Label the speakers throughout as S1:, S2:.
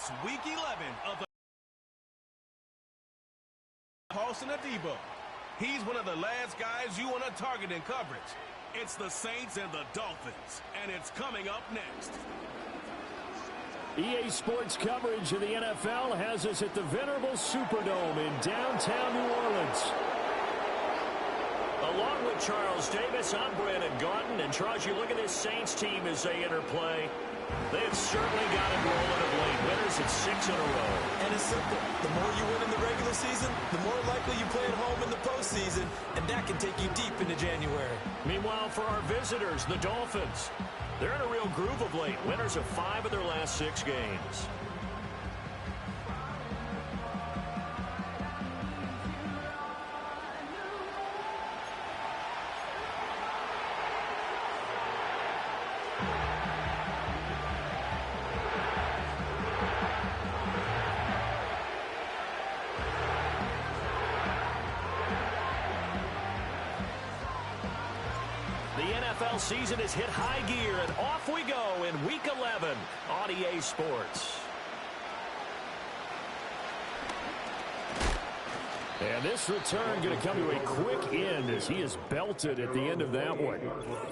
S1: It's Week 11 of the Paulson Adebo. He's one of the last guys you want to target in coverage. It's the Saints and the Dolphins, and it's coming up next.
S2: EA Sports coverage of the NFL has us at the venerable Superdome in downtown New Orleans. Along with Charles Davis, I'm Brandon Gaudin. And Charles, you look at this Saints team as they interplay. They have certainly got it rolling of late. Winners at 6 in a row.
S3: And it's simple. The more you win in the regular season, the more likely you play at home in the postseason, and that can take you deep into January.
S2: Meanwhile, for our visitors, the Dolphins, they're in a real groove of late. Winners of 5 of their last 6 games. Season has hit high gear, and off we go in Week 11 on EA Sports. And this return going to come to a quick end as he is belted at the end of that one.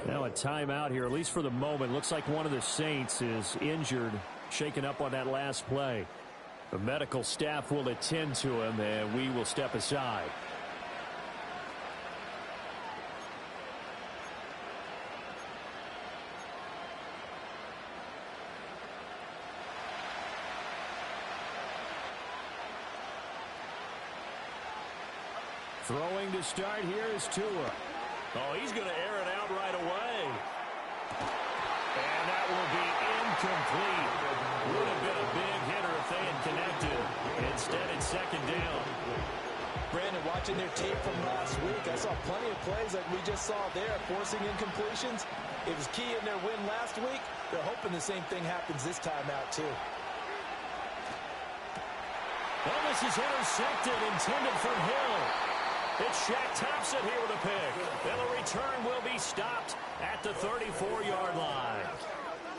S2: Now a timeout here, at least for the moment. Looks like one of the Saints is injured, shaken up on that last play. The medical staff will attend to him, and we will step aside. Throwing to start here is Tua. Oh, he's going to air it out right away. And that will be incomplete. Would have been a big hitter if they had connected. Instead, it's second down.
S3: Brandon, watching their tape from last week, I saw plenty of plays like we just saw there, forcing incompletions. It was key in their win last week. They're hoping the same thing happens this time out, too.
S2: Well, this is intercepted, intended for Hill. It's Shaq Thompson here with a pick. And the return will be stopped at the 34-yard line.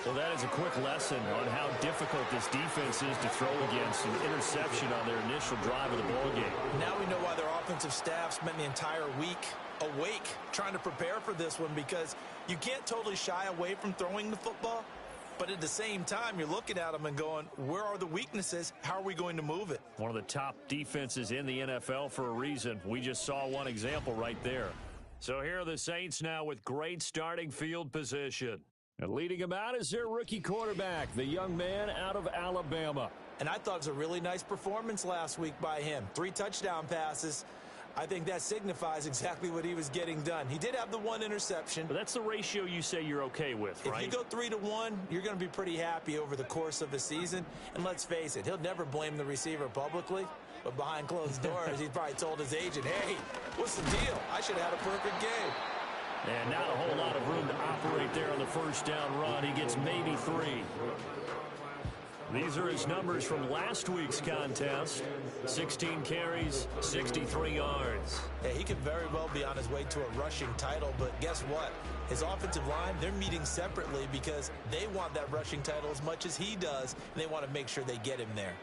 S2: Well, that is a quick lesson on how difficult this defense is to throw against an interception on their initial drive of the ballgame.
S3: Now we know why their offensive staff spent the entire week awake trying to prepare for this one, because you can't totally shy away from throwing the football. But at the same time, you're looking at them and going, where are the weaknesses? How are we going to move it?
S2: One of the top defenses in the NFL for a reason. We just saw one example right there. So here are the Saints now with great starting field position. And leading them out is their rookie quarterback, the young man out of Alabama.
S3: And I thought it was a really nice performance last week by him. 3 touchdown passes. I think that signifies exactly what he was getting done. He did have the 1 interception.
S2: But that's the ratio you say you're okay with, right?
S3: If you go 3-to-1, you're going to be pretty happy over the course of the season. And let's face it, he'll never blame the receiver publicly. But behind closed doors, he probably told his agent, hey, what's the deal? I should have had a perfect game.
S2: And not a whole lot of room to operate there on the first down run. He gets maybe 3. These are his numbers from last week's contest. 16 carries, 63 yards.
S3: Yeah, he could very well be on his way to a rushing title, but guess what? His offensive line, they're meeting separately because they want that rushing title as much as he does, and they want to make sure they get him there.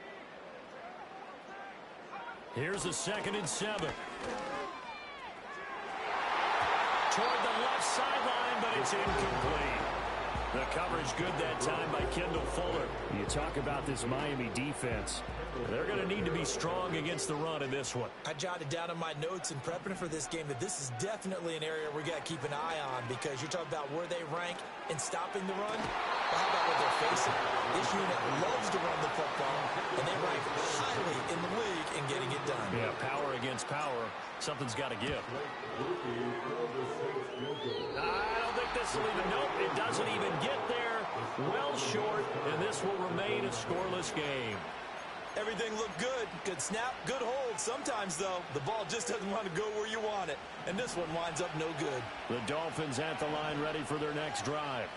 S2: Here's a 2nd and 7. Toward the left sideline, but it's incomplete. The coverage good that time by Kendall Fuller. You talk about this Miami defense. They're going to need to be strong against the run in this one.
S3: I jotted down in my notes in prepping for this game that this is definitely an area we got to keep an eye on, because you're talking about where they rank in stopping the run. But how about what they're facing? This unit loves to run the football, and they rank highly in the league in getting it done.
S2: Yeah, power against power. Something's got to give. I don't think this will even, nope, it doesn't even get there. Well short, and this will remain a scoreless game.
S3: Everything looked good. Good snap, good hold. Sometimes, though, the ball just doesn't want to go where you want it. And this one winds up no good.
S2: The Dolphins at the line ready for their next drive.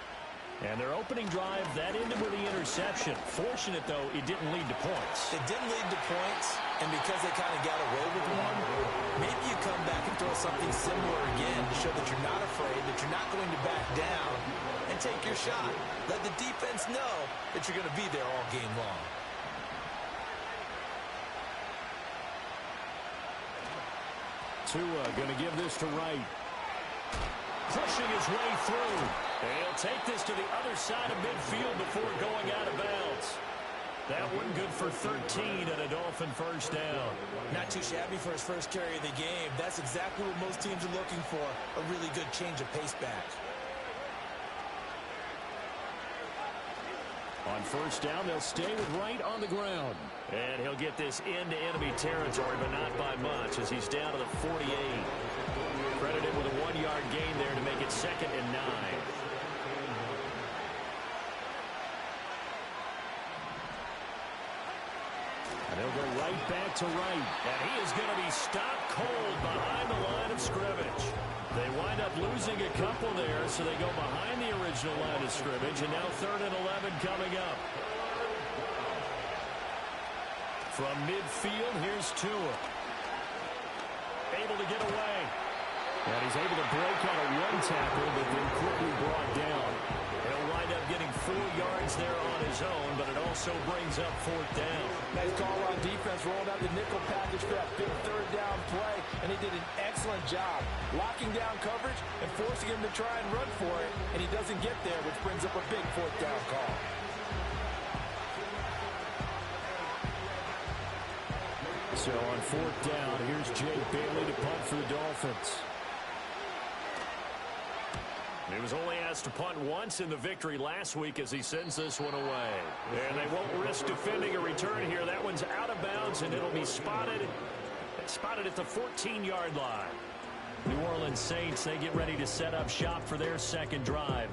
S2: And their opening drive, that ended with the interception. Fortunate, though, it didn't lead to points.
S3: It didn't lead to points, and because they kind of got away with one, maybe you come back and throw something similar again to show that you're not afraid, that you're not going to back down, and take your shot. Let the defense know that you're going to be there all game long.
S2: Tua going to give this to Wright. Pushing his way through. And he'll take this to the other side of midfield before going out of bounds. That one good for 13 and a Dolphin first down.
S3: Not too shabby for his first carry of the game. That's exactly what most teams are looking for, a really good change of pace back.
S2: On first down, they'll stay with Wright on the ground. And he'll get this into enemy territory, but not by much, as he's down to the 48. Credited with a 1-yard gain there to make it 2nd and 9. And they'll go right back to Wright. And he is going to be stopped cold behind the line of scrimmage. They wind up losing a couple there, so they go behind the original line of scrimmage, and now 3rd and 11 coming up. From midfield, here's Tua. Able to get away. And he's able to break out of one tackle, but then quickly brought down. He'll wind up getting 4 yards there on his own, but it also brings up 4th down.
S4: Nice call on defense, rolling out the nickel package for that big 3rd down play, and he did an excellent job locking down coverage and forcing him to try and run for it, and he doesn't get there, which brings up a big 4th down call.
S2: So on 4th down, here's Jake Bailey to punt for the Dolphins. He was only asked to punt once in the victory last week as he sends this one away. And they won't risk defending a return here. That one's out of bounds, and it'll be spotted at the 14-yard line. New Orleans Saints, they get ready to set up shop for their 2nd drive.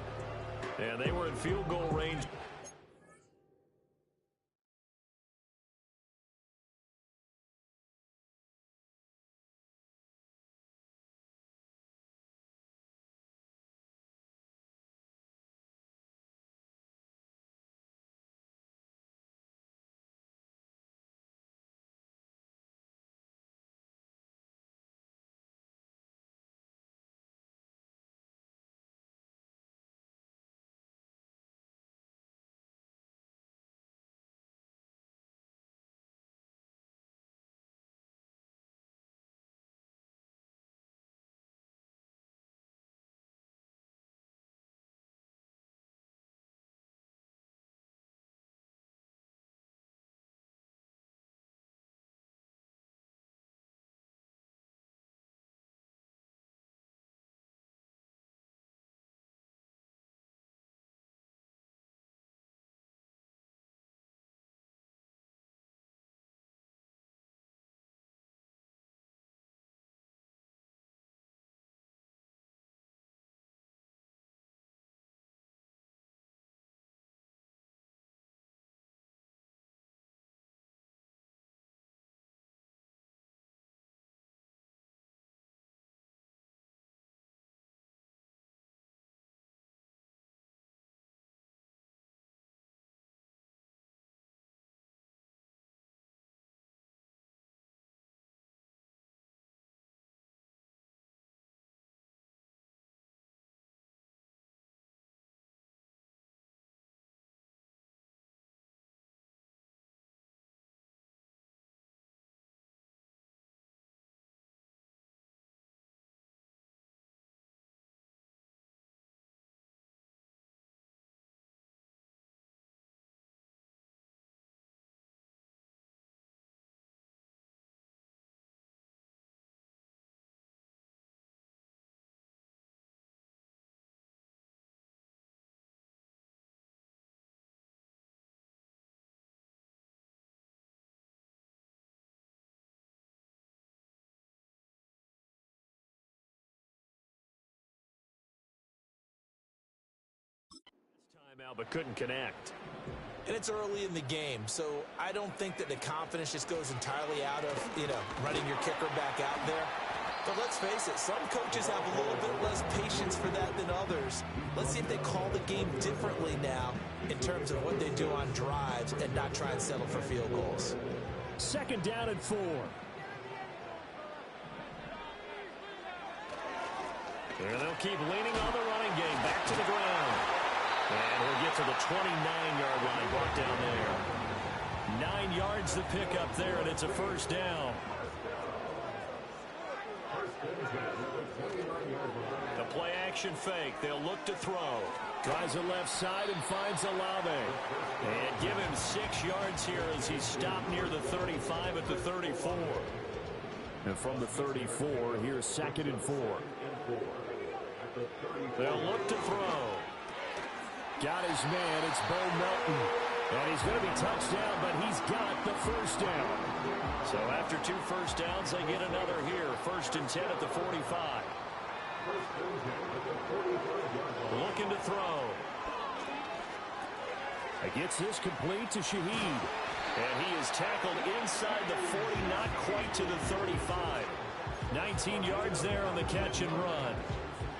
S2: And they were in field goal range. Timeout, but couldn't connect.
S3: And it's early in the game, so I don't think that the confidence just goes entirely out of, running your kicker back out there. But let's face it, some coaches have a little bit less patience for that than others. Let's see if they call the game differently now in terms of what they do on drives and not try and settle for field goals.
S2: 2nd down and 4. And they'll keep leaning on the running game. Back to the ground. And he'll get to the 29-yard line. Brought down there. 9 yards to pick up there, and it's a first down. play action fake. They'll look to throw. Tries the left side and finds Olave. And give him 6 yards here as he's stopped near the 35 at the 34. And from the 34, here's 2nd and 4. They'll look to throw. Got his man. It's Bo Melton. And he's going to be touched down, but he's got the first down. So after 2 first downs, they get another here. 1st and 10 at the 45. Looking to throw. He gets this complete to Shaheed. And he is tackled inside the 40, not quite to the 35. 19 yards there on the catch and run.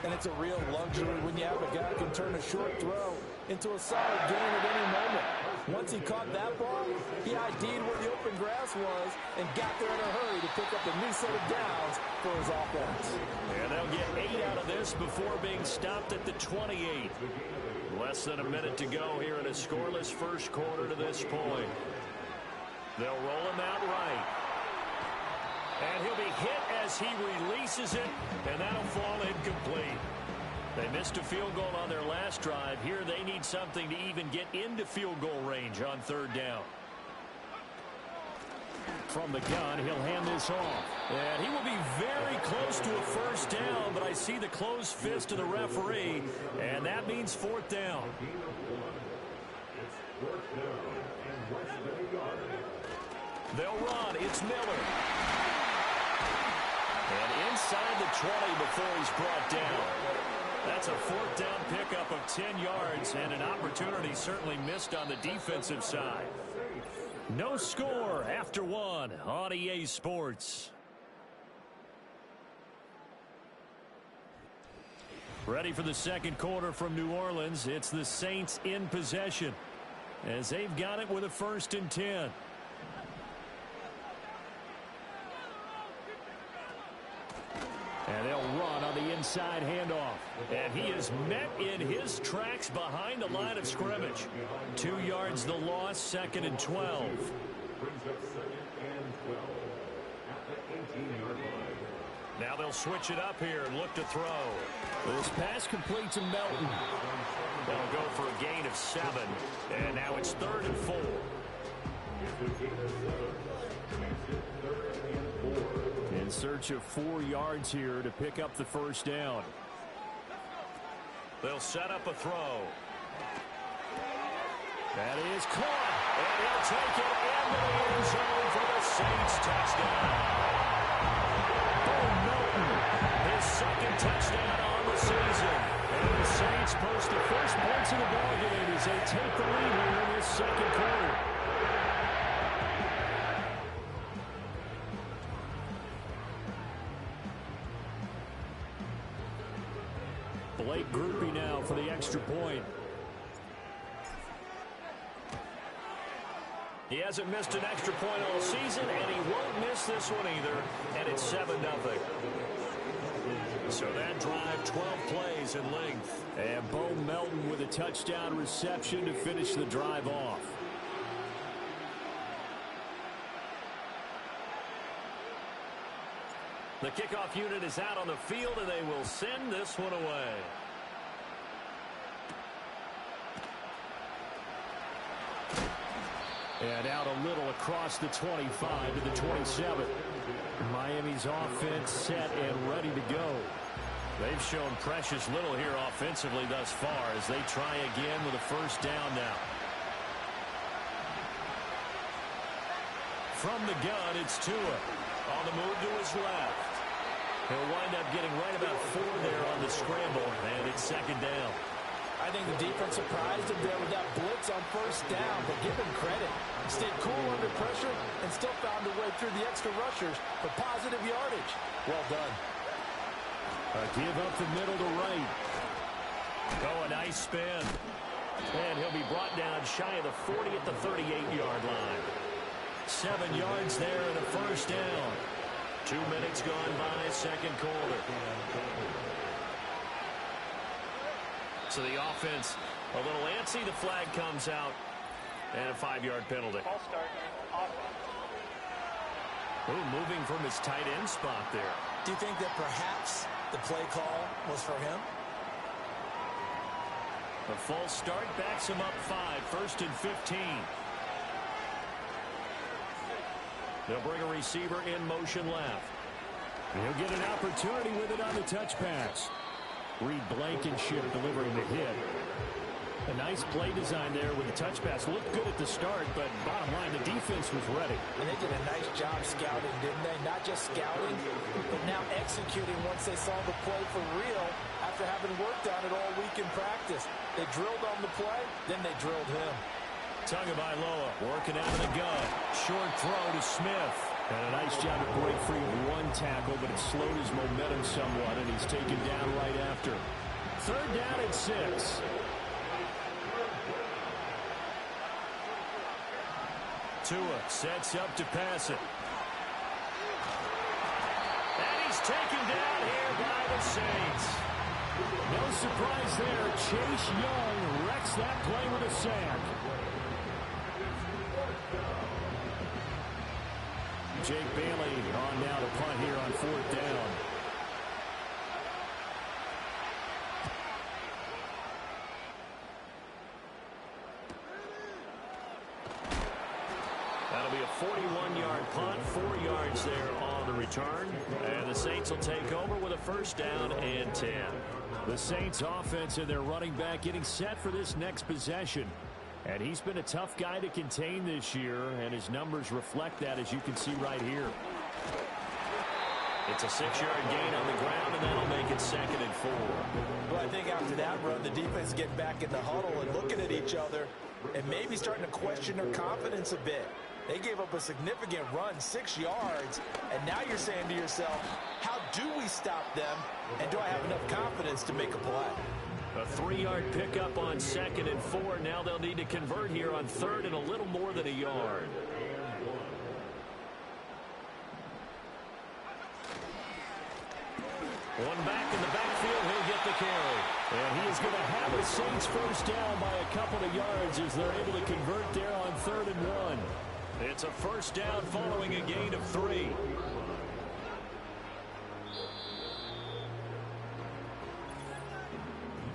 S4: And it's a real luxury when you have a guy who can turn a short throw into a solid gain at any moment. Once he caught that ball, he ID'd where the open grass was and got there in a hurry to pick up a new set of downs for his offense.
S2: And they'll get 8 out of this before being stopped at the 28. Less than a minute to go here in a scoreless first quarter to this point. They'll roll him out right. And he'll be hit as he releases it, and that'll fall incomplete. They missed a field goal on their last drive. Here they need something to even get into field goal range on 3rd down. From the gun, he'll hand this off. And he will be very close to a first down, but I see the closed fist of the referee, and that means 4th down. They'll run. It's Miller. And inside the 20 before he's brought down. That's a 4th down pickup of 10 yards and an opportunity certainly missed on the defensive side. No score after 1 on EA Sports. Ready for the second quarter from New Orleans. It's the Saints in possession as they've got it with a 1st and 10. And they'll run on the inside handoff. And he is met in his tracks behind the line of scrimmage. 2 yards the loss, 2nd and 12. Now they'll switch it up here and look to throw. This pass complete to Melton. They'll go for a gain of 7. And now it's 3rd and 4. In search of 4 yards here to pick up the first down. They'll set up a throw. That is caught. And he'll take it into the end zone for the Saints touchdown. Bo Melton, his 2nd touchdown on the season. And the Saints post the first points of the ballgame as they take the lead here in this second quarter. Blake Groupie now for the extra point. He hasn't missed an extra point all season, and he won't miss this one either. And it's 7-0. So that drive, 12 plays in length. And Bo Melton with a touchdown reception to finish the drive off. The kickoff unit is out on the field, and they will send this one away. And out a little across the 25 to the 27. Miami's offense set and ready to go. They've shown precious little here offensively thus far as they try again with a first down now. From the gun, it's Tua. On the move to his left. He'll wind up getting right about 4 there on the scramble, and it's 2nd down.
S4: I think the defense surprised him there with that blitz on first down, but give him credit. Stayed cool under pressure and still found a way through the extra rushers for positive yardage. Well done.
S2: A give up the middle to right. Oh, a nice spin. And he'll be brought down shy of the 40 at the 38-yard line. 7 yards there and a first down. 2 minutes gone by, second quarter. So the offense a little antsy. The flag comes out and a 5-yard penalty. Ooh, moving from his tight end spot there.
S3: Do you think that perhaps the play call was for him?
S2: A false start backs him up 5, 1st and 15. They'll bring a receiver in motion left. He'll get an opportunity with it on the touch pass. Reed Blankenship delivering the hit. A nice play design there with the touch pass. Looked good at the start, but bottom line, the defense was ready.
S3: And they did a nice job scouting, didn't they? Not just scouting, but now executing once they saw the play for real after having worked on it all week in practice. They drilled on the play, then they drilled him.
S2: Tagovailoa working out of the gun. Short throw to Smith. And a nice job to break free of one tackle, but it slowed his momentum somewhat, and he's taken down right after. 3rd down and 6. Tua sets up to pass it. And he's taken down here by the Saints. No surprise there. Chase Young wrecks that play with a sack. Jake Bailey on now to punt here on 4th down. That'll be a 41-yard punt, 4 yards there on the return. And the Saints will take over with a 1st down and 10. The Saints offense and their running back getting set for this next possession. And he's been a tough guy to contain this year, and his numbers reflect that, as you can see right here. It's a 6-yard gain on the ground, and that'll make it 2nd and 4.
S3: Well, I think after that run, the defense getting back in the huddle and looking at each other and maybe starting to question their confidence a bit. They gave up a significant run, 6 yards, and now you're saying to yourself, how do we stop them, and do I have enough confidence to make a play?
S2: A 3-yard pickup on 2nd and 4. Now they'll need to convert here on 3rd and a little more than a yard. One back in the backfield. He'll get the carry. And he is going to have a Saints 1st down by a couple of yards as they're able to convert there on 3rd and 1. It's a 1st down following a gain of 3.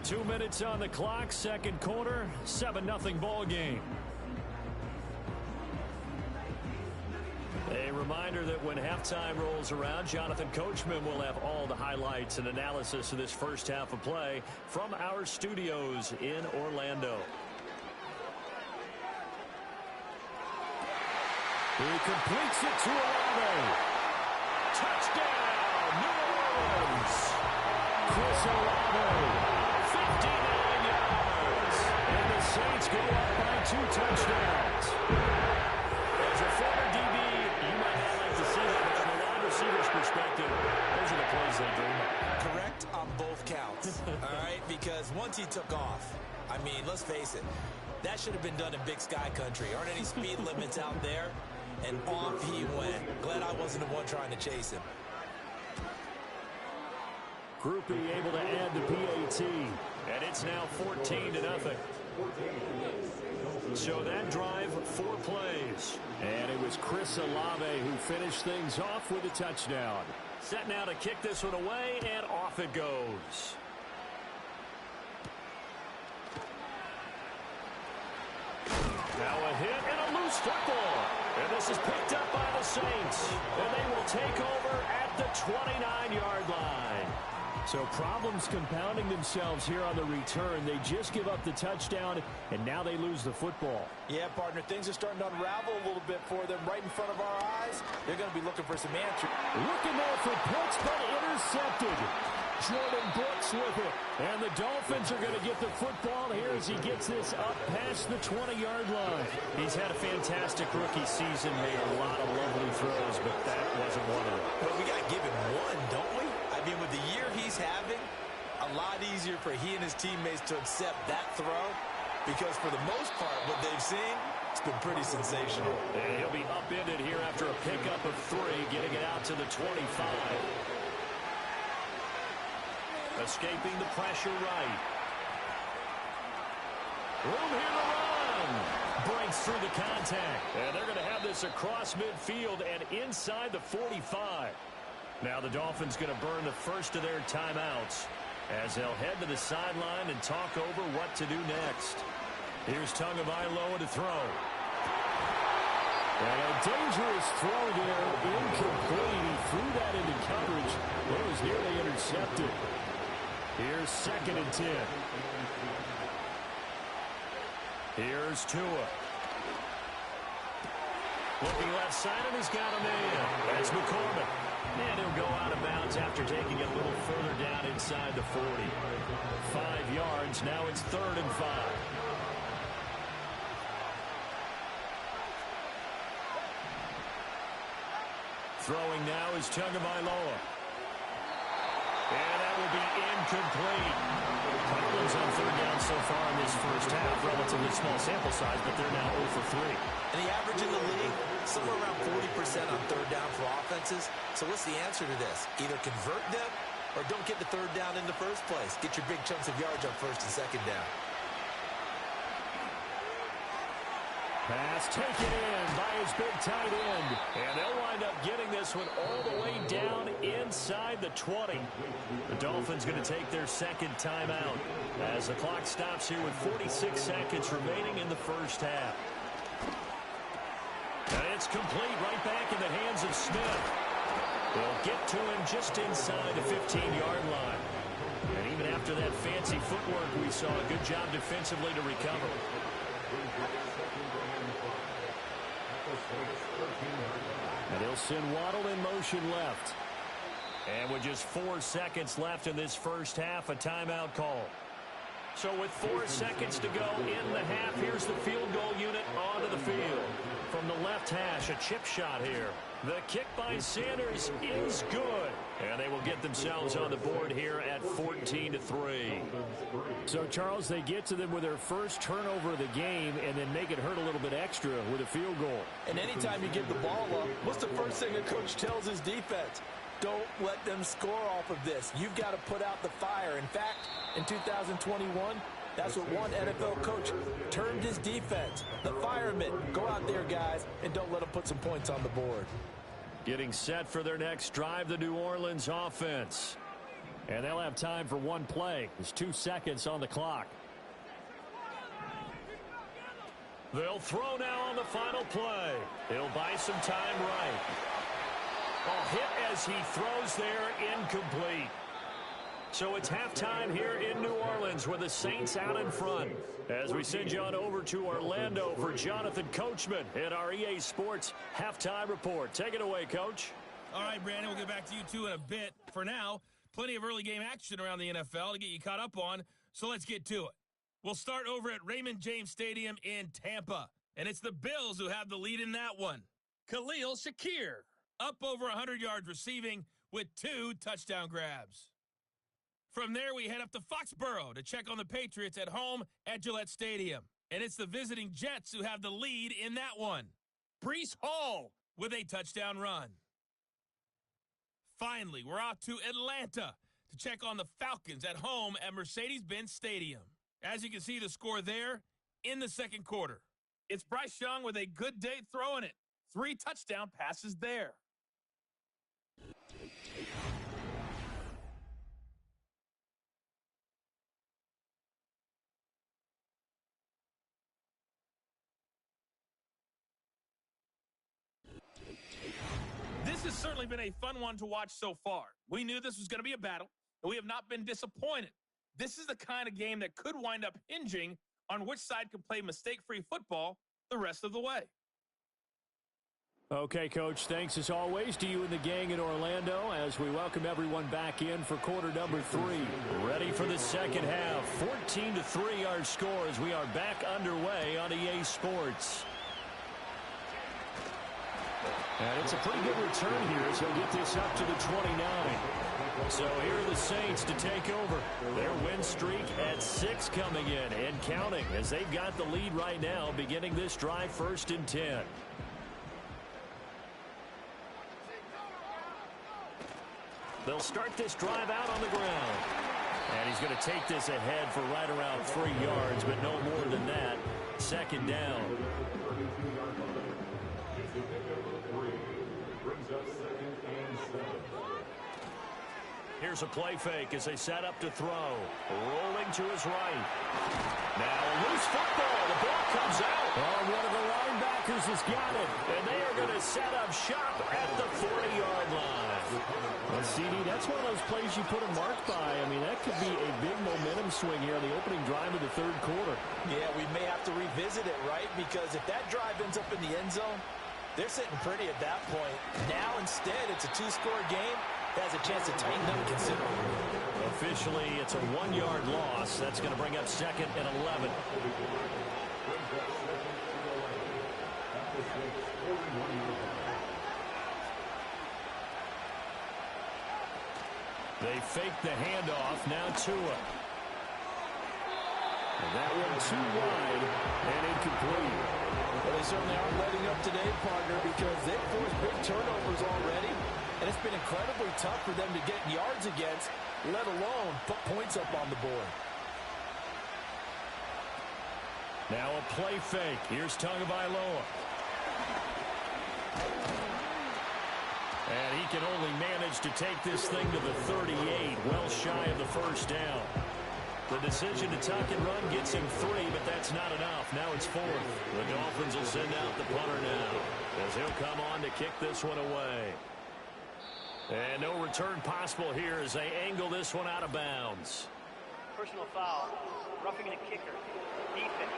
S2: Two minutes on the clock, 2nd quarter, 7-0 ball game. A reminder that when halftime rolls around, Jonathan Coachman will have all the highlights and analysis of this 1st half of play from our studios in Orlando. He completes it to Olave. Touchdown, New Orleans. Chris Olave. 59 yards. And the Saints go up by 2 touchdowns. As a former DB, you might not like to see that, but from a wide receiver's perspective, those are the plays they dream of.
S3: Correct on both counts, all right? Because once he took off, I mean, let's face it, that should have been done in Big Sky Country. Aren't any speed limits out there? And off he went. Glad I wasn't the one trying to chase him.
S2: Groupie able to add the PAT, and it's now 14-0. So that drive, 4 plays. And it was Chris Olave who finished things off with a touchdown. Set now to kick this one away, and off it goes. Now a hit and a loose football. And this is picked up by the Saints. And they will take over at the 29-yard line. So problems compounding themselves here on the return. They just give up the touchdown, and now they lose the football.
S3: Yeah, partner, things are starting to unravel a little bit for them right in front of our eyes. They're going to be looking for some answers.
S2: Looking there for Brooks, but intercepted. Jordan Brooks with it. And the Dolphins are going to get the football here as he gets this up past the 20-yard line. He's had a fantastic rookie season, made a lot of lovely throws, but that wasn't one of them.
S3: But we got to give him one, don't we? I mean, with the year he's having, a lot easier for he and his teammates to accept that throw, because for the most part, what they've seen, it's been pretty sensational.
S2: And he'll be upended here after a pickup of 3, getting it out to the 25. Escaping the pressure right. Room here to run. Breaks gets through the contact. And they're going to have this across midfield and inside the 45. Now the Dolphins going to burn the first of their timeouts as they'll head to the sideline and talk over what to do next. Here's Tagovailoa to throw. And a dangerous throw there, incomplete. He threw that into coverage, but it was nearly intercepted. Here's 2nd and 10. Here's Tua. Looking left side, and he's got him in. That's McCormick. And he'll go out of bounds after taking it a little further down inside the 40. 5 yards. Now it's 3rd and 5. Throwing now is Tagovailoa. And that will be incomplete. Collins on 3rd down so far in this first half. Relatively small sample size, but they're now 0 for 3.
S3: And the average in the league, somewhere around 40% on 3rd down for offenses. So what's the answer to this? Either convert them or don't get the 3rd down in the first place. Get your big chunks of yards on 1st and 2nd down.
S2: Pass taken in by his big tight end. And they'll wind up getting this one all the way down inside the 20. The Dolphins going to take their 2nd timeout as the clock stops here with 46 seconds remaining in the first half. And it's complete right back in the hands of Smith. They'll get to him just inside the 15-yard line. And even after that fancy footwork, we saw a good job defensively to recover. And he'll send Waddle in motion left. And with just 4 seconds left in this first half, a timeout call. So with 4 seconds to go in the half, here's the field goal unit onto the field. From the left hash, a chip shot here. The kick by Sanders is good. And they will get themselves on the board here at 14-3.
S5: So, Charles, they get to them with their first turnover of the game and then make it hurt a little bit extra with a field goal.
S4: And anytime you give the ball up, what's the first thing a coach tells his defense? Don't let them score off of this. You've got to put out the fire. In fact, in 2021, that's what one NFL coach termed his defense. The firemen. Go out there, guys, and don't let them put some points on the board.
S2: Getting set for their next drive, the New Orleans offense.
S5: And they'll have time for one play. There's 2 seconds on the clock.
S2: They'll throw now on the final play. He'll buy some time right. A hit as he throws there, incomplete. So it's halftime here in New Orleans with the Saints out in front. As we send you on over to Orlando for Jonathan Coachman at our EA Sports Halftime Report. Take it away, Coach.
S1: All right, Brandon, we'll get back to you two in a bit. For now, plenty of early game action around the NFL to get you caught up on, so let's get to it. We'll start over at Raymond James Stadium in Tampa, and it's the Bills who have the lead in that one. Khalil Shakir up over 100 yards receiving with 2 touchdown grabs. From there, we head up to Foxborough to check on the Patriots at home at Gillette Stadium. And it's the visiting Jets who have the lead in that one. Breece Hall with a touchdown run. Finally, we're off to Atlanta to check on the Falcons at home at Mercedes-Benz Stadium. As you can see the score there in the second quarter. It's Bryce Young with a good day throwing it. 3 touchdown passes there. This has certainly been a fun one to watch so far. We knew this was going to be a battle, and we have not been disappointed. This is the kind of game that could wind up hinging on which side can play mistake-free football the rest of the way.
S5: Okay, Coach, thanks as always to you and the gang in Orlando as we welcome everyone back in for quarter number 3.
S2: Ready for the second half. 14-3 our score as we are back underway on EA Sports. And it's a pretty good return here as he'll get this up to the 29. So here are the Saints to take over. Their win streak at 6 coming in and counting as they've got the lead right now beginning this drive 1st and 10. They'll start this drive out on the ground. And he's going to take this ahead for right around 3 yards, but no more than that. second down. Here's a play fake as they set up to throw. Rolling to his right. Now a loose football. The ball comes out.
S5: Oh, one of the linebackers has got it.
S2: And they are going to set up shop at the 40-yard line.
S5: Well, CD, that's one of those plays you put a mark by. I mean, that could be a big momentum swing here on the opening drive of the third quarter.
S3: Yeah, we may have to revisit it, right? Because if that drive ends up in the end zone, they're sitting pretty at that point. Now, instead, it's a two-score game. That has a chance to tighten up considerably.
S2: Officially, it's a 1-yard loss. That's going to bring up 2nd and 11. They fake the handoff. Now Tua.
S5: And that one too wide and incomplete.
S4: Well, they certainly aren't letting up today, partner, because they've forced big turnovers already. And it's been incredibly tough for them to get yards against, let alone put points up on the board.
S2: Now a play fake. Here's Tagovailoa. And he can only manage to take this thing to the 38, well shy of the first down. The decision to tuck and run gets him 3, but that's not enough. Now it's 4th. The Dolphins will send out the punter now, as he'll come on to kick this one away. And no return possible here as they angle this one out of bounds.
S6: Personal foul. Roughing the kicker. Defense.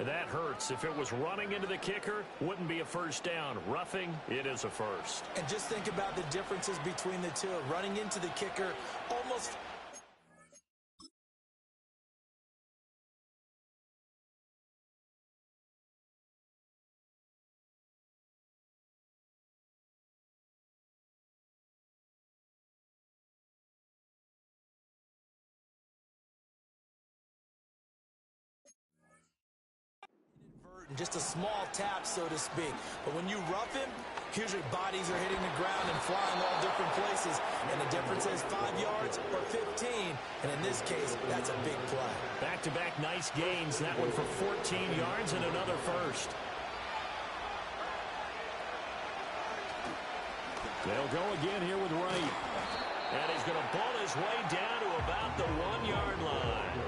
S2: That hurts. If it was running into the kicker, wouldn't be a first down. Roughing, it is a first.
S3: And just think about the differences between the two. Running into the kicker almost... just a small tap, so to speak. But when you rough him, usually bodies are hitting the ground and flying all different places. And the difference is 5 yards or 15. And in this case, that's a big play.
S2: Back-to-back nice gains. That one for 14 yards and another first.
S5: They'll go again here with Wright.
S2: And he's going to ball his way down to about the 1-yard line.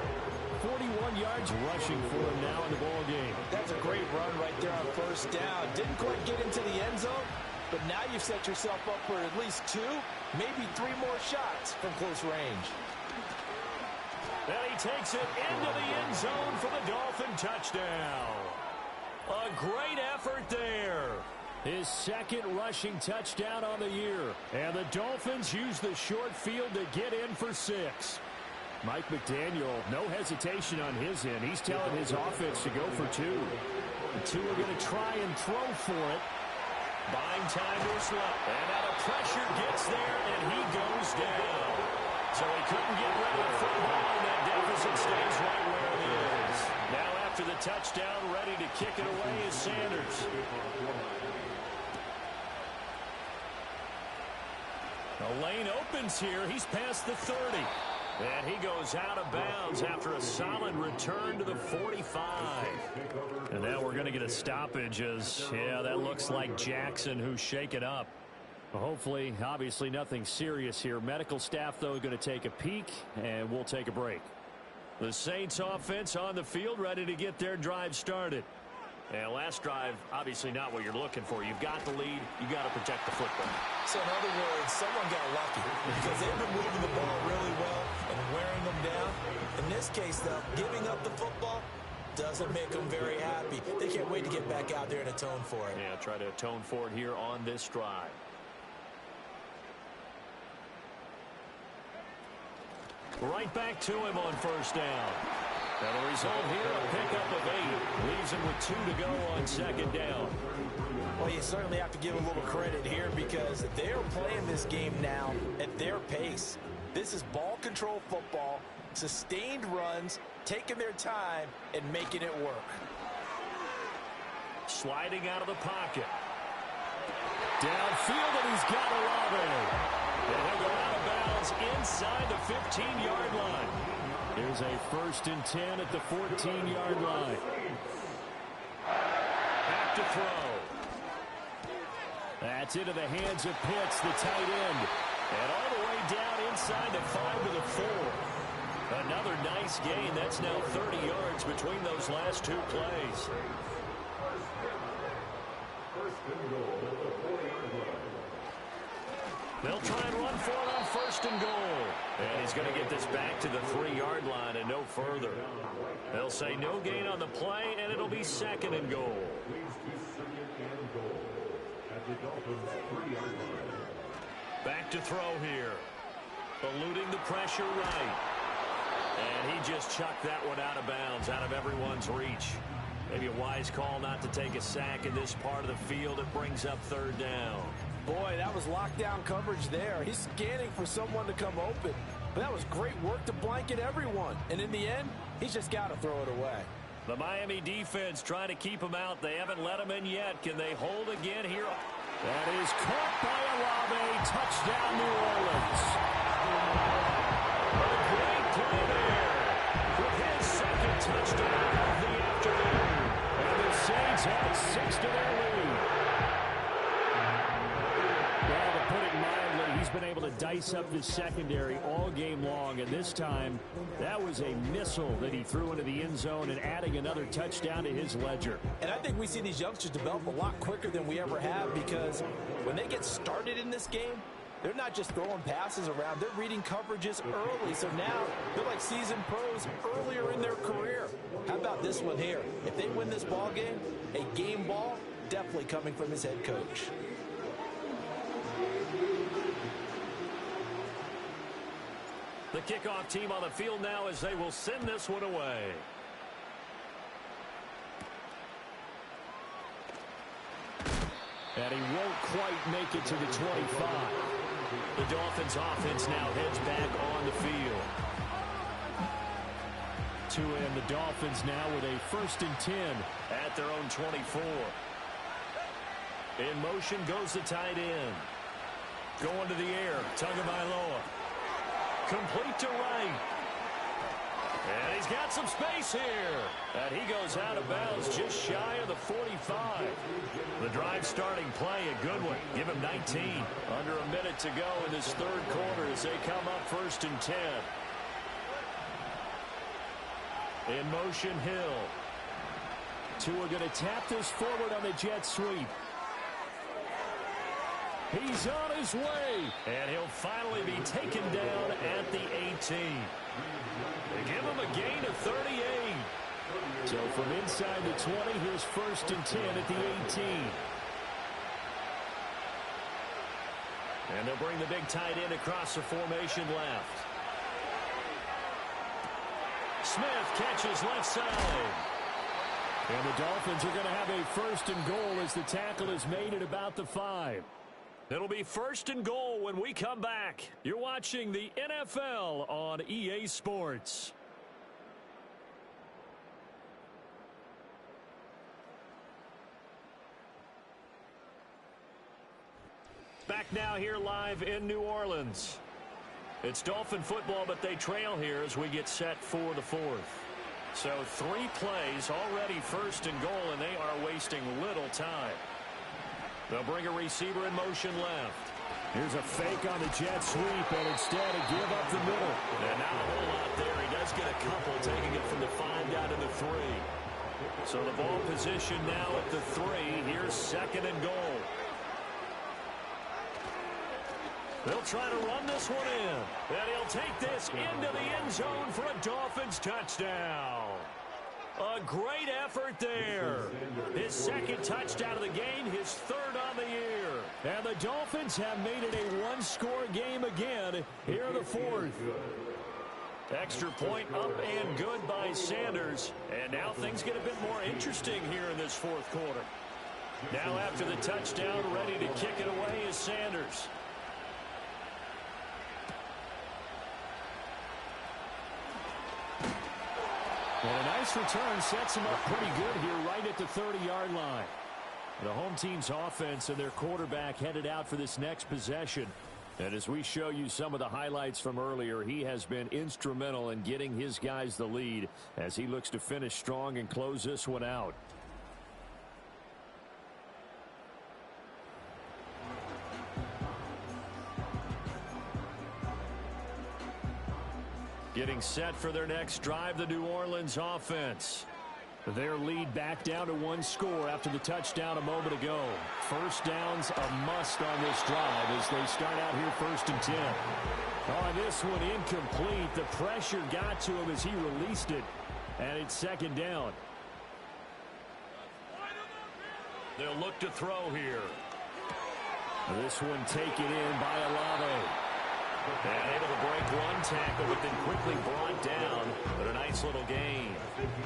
S5: 41 yards rushing for him now in the ball game.
S4: That's a great run right there on first down. Didn't quite get into the end zone, but now you've set yourself up for at least 2, maybe 3 more shots from close range.
S2: And he takes it into the end zone for the Dolphin touchdown. A great effort there.
S5: His second rushing touchdown on the year. And the Dolphins use the short field to get in for 6. Mike McDaniel, no hesitation on his end. He's telling his offense to go for 2. The 2 are going to try and throw for it.
S2: Buying time to his left. And now the pressure gets there, and he goes down. So he couldn't get rid of the football, and that deficit stays right where it is. Now after the touchdown, ready to kick it away is Sanders. The lane opens here. He's past the 30. And he goes out of bounds after a solid return to the 45.
S5: And now we're going to get a stoppage as, yeah, that looks like Jackson who's shaken up. Well, hopefully, obviously nothing serious here. Medical staff, though, going to take a peek, and we'll take a break.
S2: The Saints offense on the field, ready to get their drive started. And last drive, obviously not what you're looking for. You've got the lead. You got to protect the football.
S3: So in other words, someone got lucky because they've been moving the ball really well and wearing them down. In this case, though, giving up the football doesn't make them very happy. They can't wait to get back out there and atone for it.
S2: Yeah, try to atone for it here on this drive. Right back to him on first down. And the result here, a pickup of 8. Leaves him with 2 to go on second down.
S3: Well, you certainly have to give a little credit here because they're playing this game now at their pace. This is ball control football, sustained runs, taking their time, and making it work.
S2: Sliding out of the pocket.
S5: Downfield, and he's got Olave.
S2: And he'll go out of bounds inside the 15-yard line.
S5: Here's a 1st and 10 at the 14-yard line.
S2: Back to throw.
S5: That's into the hands of Pitts, the tight end.
S2: And all the way down inside the 5 to the 4. Another nice gain. That's now 30 yards between those last 2 plays. They'll try and run for it on 1st and goal. And he's going to get this back to the 3-yard line and no further. They'll say no gain on the play, and it'll be 2nd and goal. Back to throw here. Eluding the pressure right. And he just chucked that one out of bounds, out of everyone's reach. Maybe a wise call not to take a sack in this part of the field. It brings up 3rd down.
S4: Boy, that was lockdown coverage there. He's scanning for someone to come open. But that was great work to blanket everyone. And in the end, he's just got to throw it away.
S2: The Miami defense trying to keep him out. They haven't let him in yet. Can they hold again here?
S5: That is caught by Olave. Touchdown, New Orleans.
S2: A great play there with his 2nd touchdown of the afternoon.
S5: And the Saints add 6 to their lead. Well, to put it mildly, he's been able to dice up the secondary all game long, and this time that was a missile that he threw into the end zone and adding another touchdown to his ledger.
S4: And I think we see these youngsters develop a lot quicker than we ever have, because when they get started in this game, they're not just throwing passes around. They're reading coverages early. So now they're like seasoned pros earlier in their career. How about this one here? If they win this ball game, a game ball, definitely coming from his head coach.
S2: The kickoff team on the field now as they will send this one away.
S5: And he won't quite make it to the 25.
S2: The Dolphins offense now heads back on the field.
S5: And the Dolphins now with a 1st and 10
S2: at their own 24. In motion goes the tight end. Going to the air. Tagovailoa. Complete to right. And he's got some space here. And he goes out of bounds just shy of the 45. The drive starting play, a good one. Give him 19. Under a minute to go in this 3rd quarter as they come up 1st and 10. In motion, Hill.
S5: Tua going to tap this forward on the jet sweep. He's on his way.
S2: And he'll finally be taken down at the 18. They give him a gain of 38.
S5: So from inside the 20, here's 1st and 10 at the 18.
S2: And they'll bring the big tight end across the formation left. Smith catches left side.
S5: And the Dolphins are going to have a 1st and goal as the tackle is made at about the 5.
S2: It'll be 1st and goal when we come back. You're watching the NFL on EA Sports. Back now here live in New Orleans. It's Dolphin football, but they trail here as we get set for the 4th. So 3 plays already 1st and goal, and they are wasting little time. They'll bring a receiver in motion left.
S5: Here's a fake on the jet sweep, and instead a give up the middle.
S2: And not a whole lot there. He does get a couple, taking it from the 5 down to the 3. So the ball position now at the 3. Here's 2nd and goal. They'll try to run this one in. And he'll take this into the end zone for a Dolphins touchdown. A great effort there. His 2nd touchdown of the game, his 3rd on the year.
S5: And the Dolphins have made it a one-score game again here in the 4th.
S2: Extra point up and good by Sanders. And now things get a bit more interesting here in this 4th quarter. Now after the touchdown, ready to kick it away is Sanders.
S5: And a nice return sets him up pretty good here right at the 30-yard line. The home team's offense and their quarterback headed out for this next possession. And as we show you some of the highlights from earlier, he has been instrumental in getting his guys the lead as he looks to finish strong and close this one out. Getting set for their next drive, the New Orleans offense. Their lead back down to one score after the touchdown a moment ago. First down's a must on this drive as they start out here 1st and 10. On this one, incomplete. The pressure got to him as he released it, and it's 2nd down. They'll look to throw here. This one taken in by Olave. And able to break one tackle, but then quickly brought down. But a nice little gain.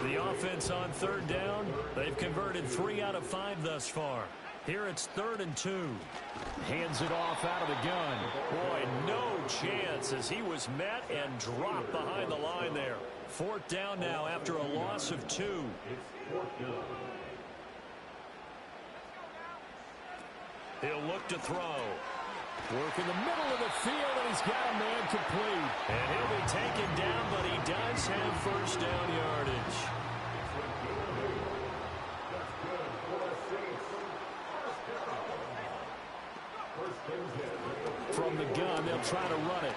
S5: The offense on 3rd down, they've converted 3 out of 5 thus far. Here it's 3rd and 2. Hands it off out of the gun. Boy, no chance as he was met and dropped behind the line there. 4th down now after a loss of 2. He'll look to throw. Work in the middle of the field, and he's got a man complete. And he'll be taken down, but he does have 1st down yardage. From the gun, they'll try to run it.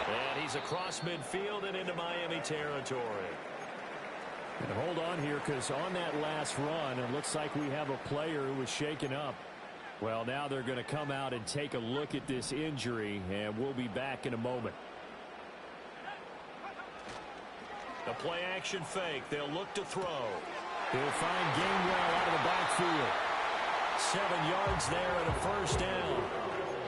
S5: And he's across midfield and into Miami territory. And hold on here, because on that last run, it looks like we have a player who was shaken up. Well, now they're going to come out and take a look at this injury, and we'll be back in a moment. A play-action fake. They'll look to throw. He'll find Gainwell out of the backfield. 7 yards there and a 1st down.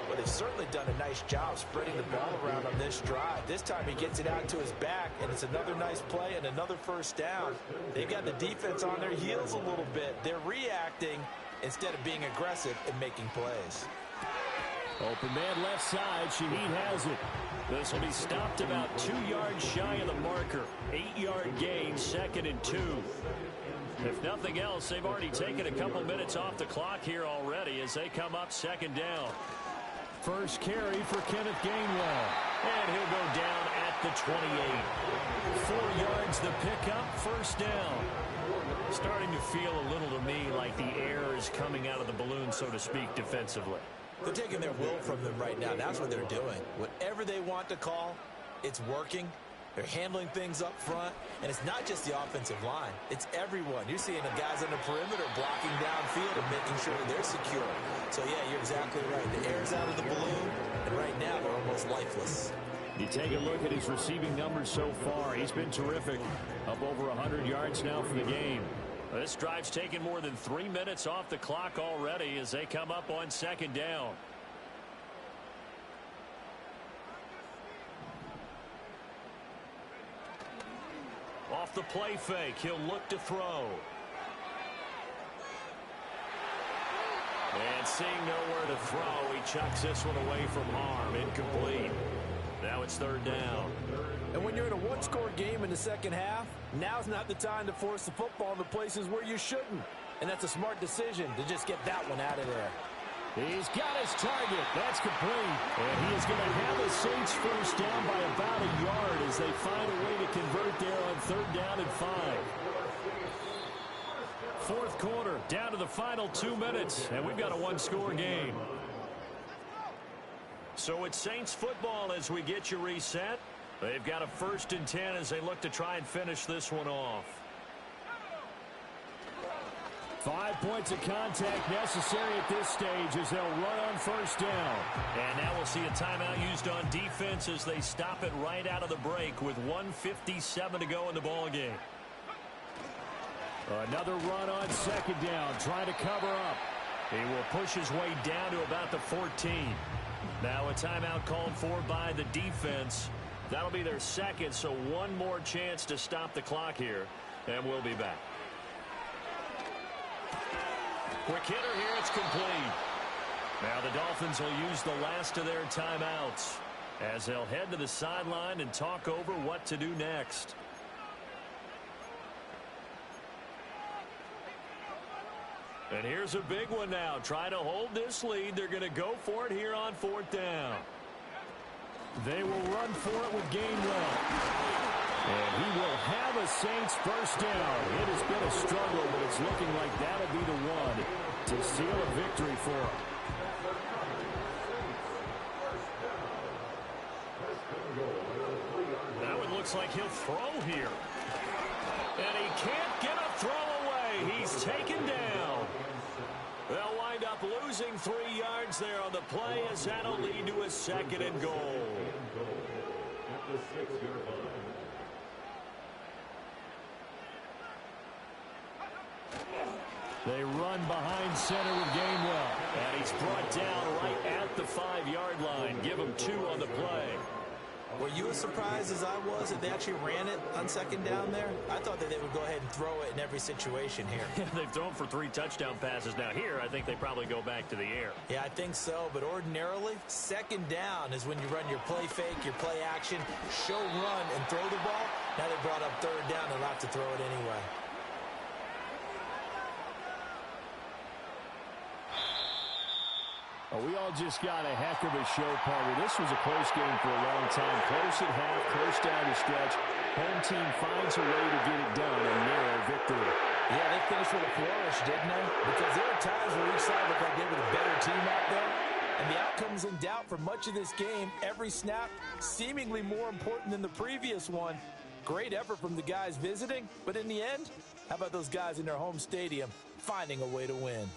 S3: Well, they've certainly done a nice job spreading the ball around on this drive. This time he gets it out to his back, and it's another nice play and another 1st down. They've got the defense on their heels a little bit. They're reacting instead of being aggressive and making plays.
S5: Open man left side. Shaheed has it. This will be stopped about 2 yards shy of the marker. 8-yard gain, 2nd and 2. If nothing else, they've already taken a couple minutes off the clock here already as they come up 2nd down. First carry for Kenneth Gainwell. And he'll go down at the 28. 4 yards the pickup, 1st down. Starting to feel a little to me like the air is coming out of the balloon, so to speak, defensively.
S3: They're taking their will from them right now. That's what they're doing. Whatever they want to call, it's working. They're handling things up front. And it's not just the offensive line. It's everyone. You're seeing the guys on the perimeter blocking downfield and making sure they're secure. So, yeah, you're exactly right. The air's out of the balloon, and right now they're almost lifeless.
S5: You take a look at his receiving numbers so far. He's been terrific. Up over 100 yards now for the game. This drive's taken more than 3 minutes off the clock already as they come up on 2nd down. Off the play fake, he'll look to throw. And seeing nowhere to throw, he chucks this one away from harm. Incomplete. Now it's 3rd down.
S4: And when you're in a one-score game in the 2nd half, now's not the time to force the football in the places where you shouldn't. And that's a smart decision to just get that one out of there.
S5: He's got his target. That's complete. And he is going to have the Saints 1st down by about a yard as they find a way to convert there on 3rd down and 5. 4th quarter, down to the final 2 minutes, and we've got a one-score game. So it's Saints football as we get you reset. They've got a 1st and 10 as they look to try and finish this one off. 5 points of contact necessary at this stage as they'll run on 1st down. And now we'll see a timeout used on defense as they stop it right out of the break with 1:57 to go in the ballgame. Another run on 2nd down, trying to cover up. He will push his way down to about the 14. Now a timeout called for by the defense. That'll be their 2nd, so one more chance to stop the clock here, and we'll be back. Quick hitter here, it's complete. Now the Dolphins will use the last of their timeouts as they'll head to the sideline and talk over what to do next.
S2: And here's a big one now. Trying to hold this lead. They're going to go for it here on 4th down.
S5: They will run for it with Gainwell. And he will have a Saints first down. It has been a struggle, but it's looking like that'll be the one to seal a victory for him.
S2: Now it looks like he'll throw here. And he can't get a throw away. He's taken down. They'll wind up losing 3 yards there on the play as that'll lead to a 2nd and goal.
S5: They run behind center with Gainwell.
S2: And he's brought down right at the 5-yard line. Give him 2 on the play.
S3: Were you as surprised as I was that they actually ran it on 2nd down there? I thought that they would go ahead and throw it in every situation here.
S2: They've thrown for 3 touchdown passes. Now here, I think they probably go back to the air.
S3: Yeah, I think so. But ordinarily, 2nd down is when you run your play fake, your play action, show run, and throw the ball. Now they brought up 3rd down. They'll have to throw it anyway.
S5: Oh, we all just got a heck of a show party. This was a close game for a long time. Close at half, close down the stretch. Home team finds a way to get it done, a narrow victory.
S4: Yeah, they finished with a flourish, didn't they? Because there are times where each side looked like they were the better team out there. And the outcome's in doubt for much of this game. Every snap seemingly more important than the previous one. Great effort from the guys visiting. But in the end, how about those guys in their home stadium finding a way to win?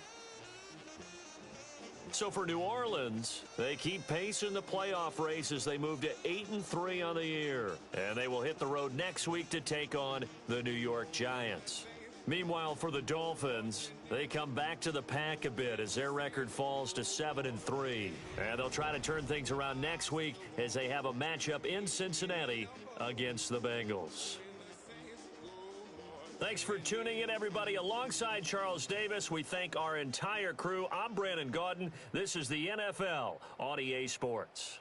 S2: So for New Orleans, they keep pace in the playoff race as they move to 8-3 on the year. And they will hit the road next week to take on the New York Giants. Meanwhile, for the Dolphins, they come back to the pack a bit as their record falls to 7-3. And they'll try to turn things around next week as they have a matchup in Cincinnati against the Bengals. Thanks for tuning in, everybody. Alongside Charles Davis, we thank our entire crew. I'm Brandon Gaudin. This is the NFL on EA Sports.